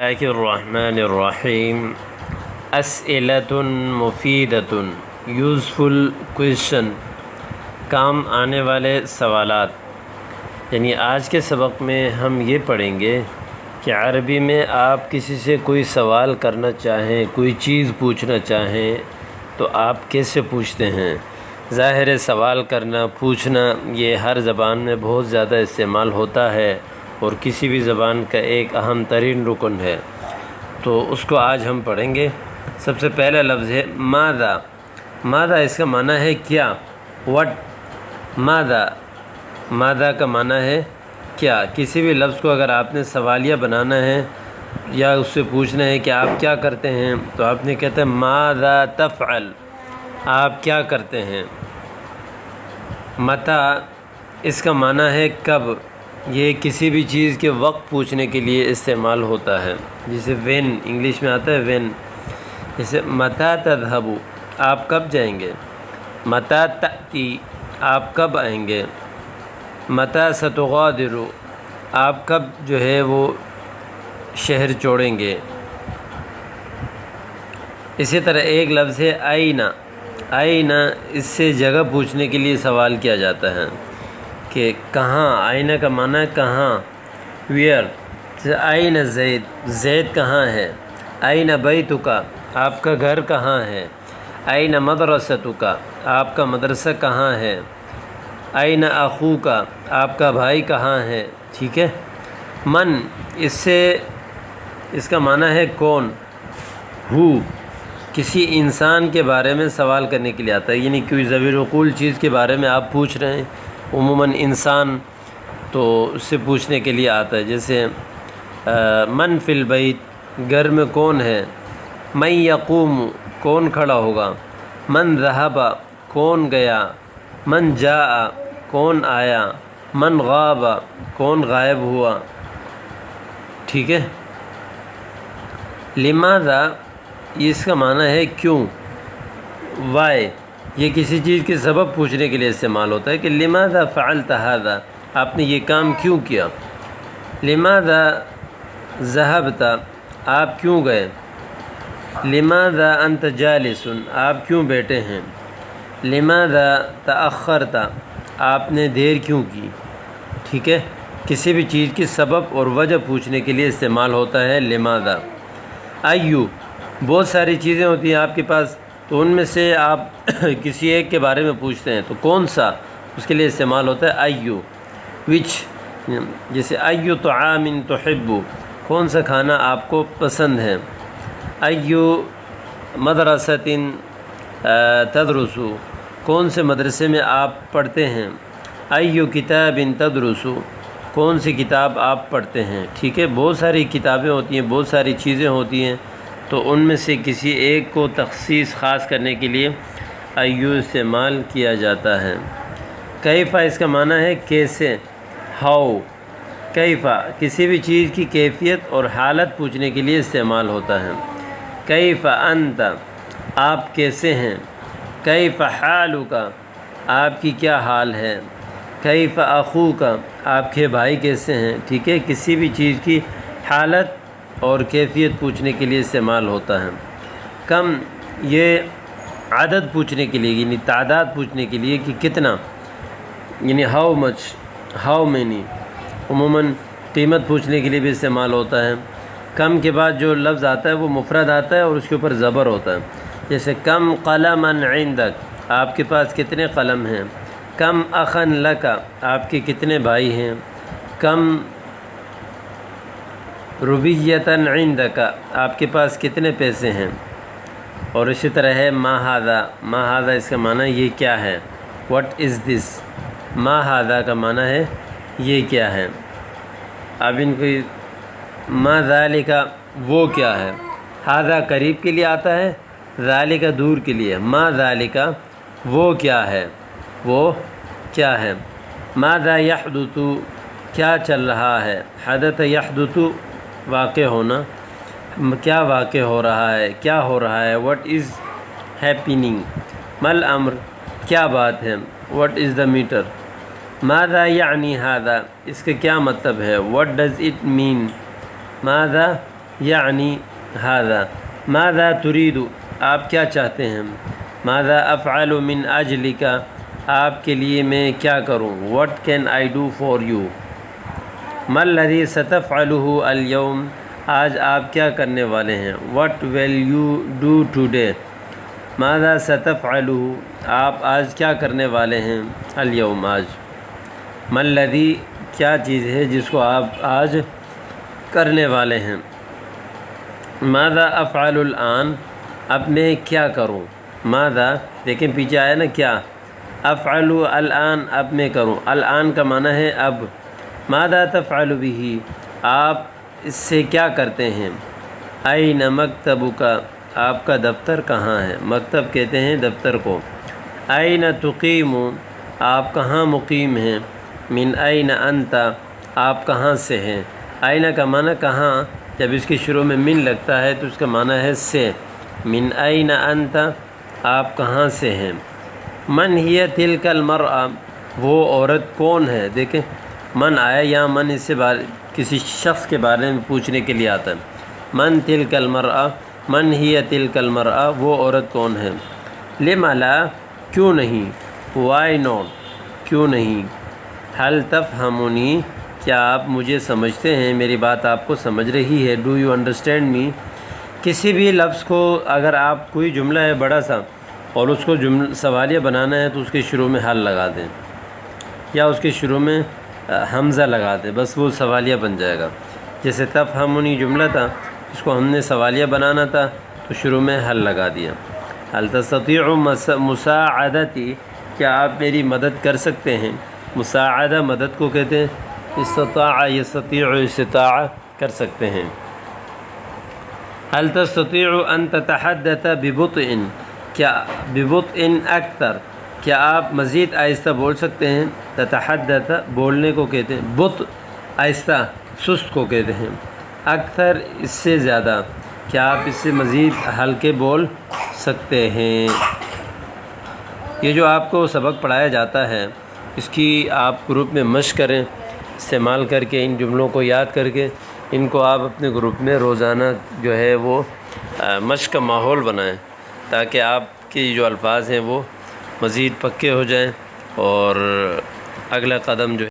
اللہ الرحمن الرحیم اسئلۃ مفیدۃ useful question, کام آنے والے سوالات۔ یعنی آج کے سبق میں ہم یہ پڑھیں گے کہ عربی میں آپ کسی سے کوئی سوال کرنا چاہیں، کوئی چیز پوچھنا چاہیں تو آپ کیسے پوچھتے ہیں۔ ظاہر ہے سوال کرنا، پوچھنا یہ ہر زبان میں بہت زیادہ استعمال ہوتا ہے اور کسی بھی زبان کا ایک اہم ترین رکن ہے، تو اس کو آج ہم پڑھیں گے۔ سب سے پہلا لفظ ہے ماذا۔ ماذا اس کا معنی ہے کیا، وٹ۔ ماذا کا معنی ہے کیا۔ کسی بھی لفظ کو اگر آپ نے سوالیہ بنانا ہے یا اس سے پوچھنا ہے کہ آپ کیا کرتے ہیں تو آپ نے کہتے ہیں ماذا تفعل، آپ کیا کرتے ہیں۔ متی اس کا معنی ہے کب، یہ کسی بھی چیز کے وقت پوچھنے کے لیے استعمال ہوتا ہے، جسے وین انگلش میں آتا ہے وین۔ جیسے متی تذهب، آپ کب جائیں گے۔ متی تأتی، آپ کب آئیں گے۔ متی ستغادر، آپ کب جو ہے وہ شہر چھوڑیں گے۔ اسی طرح ایک لفظ ہے آئینہ۔ آئینہ اس سے جگہ پوچھنے کے لیے سوال کیا جاتا ہے کہ کہاں۔ آئینہ کا معنی ہے کہاں، ویئر۔ آئینہ زید، زید کہاں ہے۔ آئینہ بیتک، آپ کا گھر کہاں ہے۔ آئینہ مدرستک، آپ کا مدرسہ کہاں ہے۔ آئینہ اخوک، آپ کا بھائی کہاں ہے۔ ٹھیک ہے۔ من اس سے اس کا معنی ہے کون، ہو، کسی انسان کے بارے میں سوال کرنے کے لیے آتا ہے، یعنی کوئی ذوی العقول چیز کے بارے میں آپ پوچھ رہے ہیں، عموماً انسان تو اس سے پوچھنے کے لیے آتا ہے۔ جیسے من فی البیت، گھر میں کون ہے۔ من یقوم، کون کھڑا ہوگا۔ من ذہب، کون گیا۔ من جاء، کون آیا۔ من غاب، کون غائب ہوا۔ ٹھیک ہے۔ لماذا اس کا معنی ہے کیوں، وائی، یہ کسی چیز کے سبب پوچھنے کے لیے استعمال ہوتا ہے کہ لماذا فعلت هذا، آپ نے یہ کام کیوں کیا۔ لماذا ذهبت، آپ کیوں گئے۔ لماذا انت جالس، آپ کیوں بیٹھے ہیں۔ لماذا تأخرت، آپ نے دیر کیوں کی۔ ٹھیک ہے۔ کسی بھی چیز کی سبب اور وجہ پوچھنے کے لیے استعمال ہوتا ہے لماذا۔ ایو، بہت ساری چیزیں ہوتی ہیں آپ کے پاس، تو ان میں سے آپ کسی ایک کے بارے میں پوچھتے ہیں تو کون سا، اس کے لیے استعمال ہوتا ہے ایو۔ وچ، جیسے ایو طعام تحب، کون سا کھانا آپ کو پسند ہے۔ ایو مدرسۃ تدرس، کون سے مدرسے میں آپ پڑھتے ہیں۔ ایو کتاب تدرس، کون سی کتاب آپ پڑھتے ہیں۔ ٹھیک ہے۔ بہت ساری کتابیں ہوتی ہیں، بہت ساری چیزیں ہوتی ہیں، تو ان میں سے کسی ایک کو تخصیص خاص کرنے کے لیے ایو استعمال کیا جاتا ہے۔ کیفا اس کا معنی ہے کیسے، ہاؤ۔ کیفا کسی بھی چیز کی کیفیت اور حالت پوچھنے کے لیے استعمال ہوتا ہے۔ کیفا انت، آپ کیسے ہیں۔ کیفا حالک، آپ کی کیا حال ہے۔ کیفا اخوک، آپ کے بھائی کیسے ہیں۔ ٹھیک ہے۔ کسی بھی چیز کی حالت اور کیفیت پوچھنے کے لیے استعمال ہوتا ہے۔ کم، یہ عدد پوچھنے کے لیے، یعنی تعداد پوچھنے کے لیے کہ کتنا، یعنی ہاؤ مچ، ہاؤ مینی۔ عموماً قیمت پوچھنے کے لیے بھی استعمال ہوتا ہے۔ کم کے بعد جو لفظ آتا ہے وہ مفرد آتا ہے اور اس کے اوپر زبر ہوتا ہے۔ جیسے کم قلما عندک، آپ کے پاس کتنے قلم ہیں۔ کم اخا لک، آپ کے کتنے بھائی ہیں۔ کم روبیۃ عندک، آپ کے پاس کتنے پیسے ہیں۔ اور اسی طرح ہے ما ھذا۔ ما ھذا اس کا معنی یہ کیا ہے، واٹ از دس۔ ما ھذا کا معنی ہے یہ کیا ہے۔ اب ان کو ما ذالک، وہ کیا ہے۔ ھذا قریب کے لیے آتا ہے، ذالک دور کے لیے۔ ما ذالک، وہ کیا ہے، وہ کیا ہے۔ ماذا یحدث، کیا چل رہا ہے۔ حدث یحدث، واقع ہونا، کیا واقع ہو رہا ہے، کیا ہو رہا ہے۔ What is happening. مل امر، کیا بات ہے۔ What is the matter. ماذا یعنی ھذا، اس کا کیا مطلب ہے۔ What does it mean. ماذا یعنی هذا ماذا تريد آپ کیا چاہتے ہیں، ماذا افعل من اجلک آپ کے لیے میں کیا کروں، what can I do for you، ما الذي ستفعله اليوم آج آپ کیا کرنے والے ہیں، what will you do today، ماذا ستفعله آپ آج کیا کرنے والے ہیں، اليوم آج، ما الذي کیا چیز ہے جس کو آپ آج کرنے والے ہیں، ماذا افعل الآن اب میں کیا کروں، ماذا دیکھیں پیچھے آیا نا کیا، افعل الآن اب میں کروں، الآن کا معنی ہے اب، ماذا تفعل به آپ اس سے کیا کرتے ہیں، این مکتبک آپ کا دفتر کہاں ہے، مکتب کہتے ہیں دفتر کو، این تقیم آپ کہاں مقیم ہیں، من این انت آپ کہاں سے ہیں، این کا معنی کہاں، جب اس کے شروع میں من لگتا ہے تو اس کا معنی ہے سے، من این انت آپ کہاں سے ہیں، من ہی تلک المرأة وہ عورت کون ہے، دیکھیں من آیا یا من اس سے کسی شخص کے بارے میں پوچھنے کے لیے آتا ہے، من تلک المرأة من ہی تلک المرأة وہ عورت کون ہے، لما لا کیوں نہیں، وائی ناٹ کیوں نہیں، حل تفہمونی کیا آپ مجھے سمجھتے ہیں، میری بات آپ کو سمجھ رہی ہے، ڈو یو انڈرسٹینڈ می، کسی بھی لفظ کو اگر آپ کوئی جملہ ہے بڑا سا اور اس کو سوالیہ بنانا ہے تو اس کے شروع میں حل لگا دیں یا اس کے شروع میں حمزہ لگا دیں، بس وہ سوالیہ بن جائے گا، جیسے تفہمونی جملہ تھا اس کو ہم نے سوالیہ بنانا تھا تو شروع میں حل لگا دیا، حل تستطیع مساعدتی کیا آپ میری مدد کر سکتے ہیں، مساعدہ مدد کو کہتے ہیں، استطاع یستطیع استطاع کر سکتے ہیں، حل تستطیع ان تتحدث ببطء کیا ببطء اکثر کیا آپ مزید آہستہ بول سکتے ہیں، تتحدث بولنے کو کہتے ہیں، بطء آہستہ سست کو کہتے ہیں، اکثر اس سے زیادہ کیا آپ اس سے مزید ہلکے بول سکتے ہیں۔ یہ جو آپ کو سبق پڑھایا جاتا ہے اس کی آپ گروپ میں مشق کریں، استعمال کر کے ان جملوں کو یاد کر کے ان کو آپ اپنے گروپ میں روزانہ جو ہے وہ مشق کا ماحول بنائیں تاکہ آپ کے جو الفاظ ہیں وہ مزید پکے ہو جائیں اور اگلا قدم جو